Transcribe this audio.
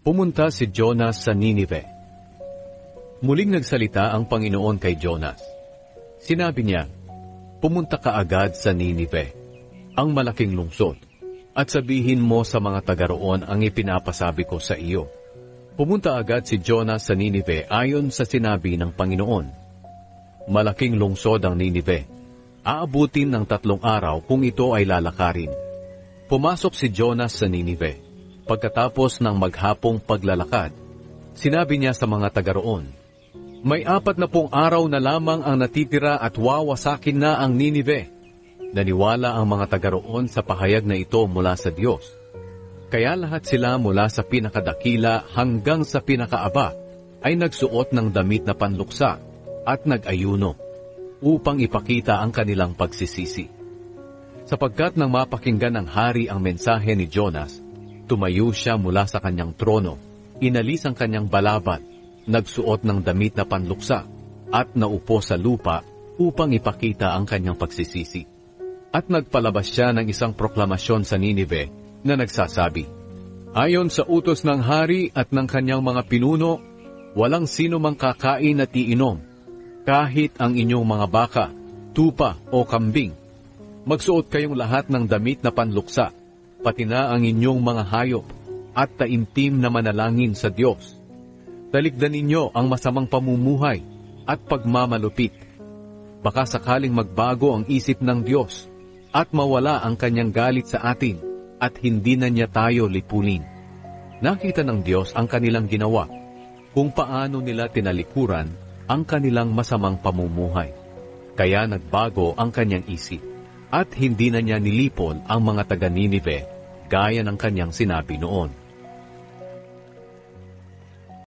Pumunta si Jonas sa Ninive. Muling nagsalita ang Panginoon kay Jonas. Sinabi niya, "Pumunta ka agad sa Ninive, ang malaking lungsod, at sabihin mo sa mga taga roon ang ipinapasabi ko sa iyo." Pumunta agad si Jonas sa Ninive ayon sa sinabi ng Panginoon. Malaking lungsod ang Ninive. Aabutin ng 3 araw kung ito ay lalakarin. Pumasok si Jonas sa Ninive. Pagkatapos ng maghapong paglalakad, sinabi niya sa mga taga roon, "May 40 araw na lamang ang natitira at wawasakin na ang Ninive." Naniwala ang mga taga roon sa pahayag na ito mula sa Diyos. Kaya lahat sila mula sa pinakadakila hanggang sa pinakaaba ay nagsuot ng damit na panluksa at nag-ayuno upang ipakita ang kanilang pagsisisi. Sapagkat nang mapakinggan ng hari ang mensahe ni Jonas, tumayo siya mula sa kanyang trono, inalis ang kanyang balabat, nagsuot ng damit na panluksa, at naupo sa lupa upang ipakita ang kanyang pagsisisi. At nagpalabas siya ng isang proklamasyon sa Ninive na nagsasabi, "Ayon sa utos ng hari at ng kanyang mga pinuno, walang sino mang kakain at iinom, kahit ang inyong mga baka, tupa o kambing. Magsuot kayong lahat ng damit na panluksa, pati na ang inyong mga hayop, at taimtim na manalangin sa Diyos. Talikdan ninyo ang masamang pamumuhay at pagmamalupit. Baka sakaling magbago ang isip ng Diyos at mawala ang kanyang galit sa atin at hindi na niya tayo lipunin." Nakita ng Diyos ang kanilang ginawa, kung paano nila tinalikuran ang kanilang masamang pamumuhay. Kaya nagbago ang kanyang isip, at hindi na niya nilipol ang mga taga-Ninive gaya ng kanyang sinabi noon.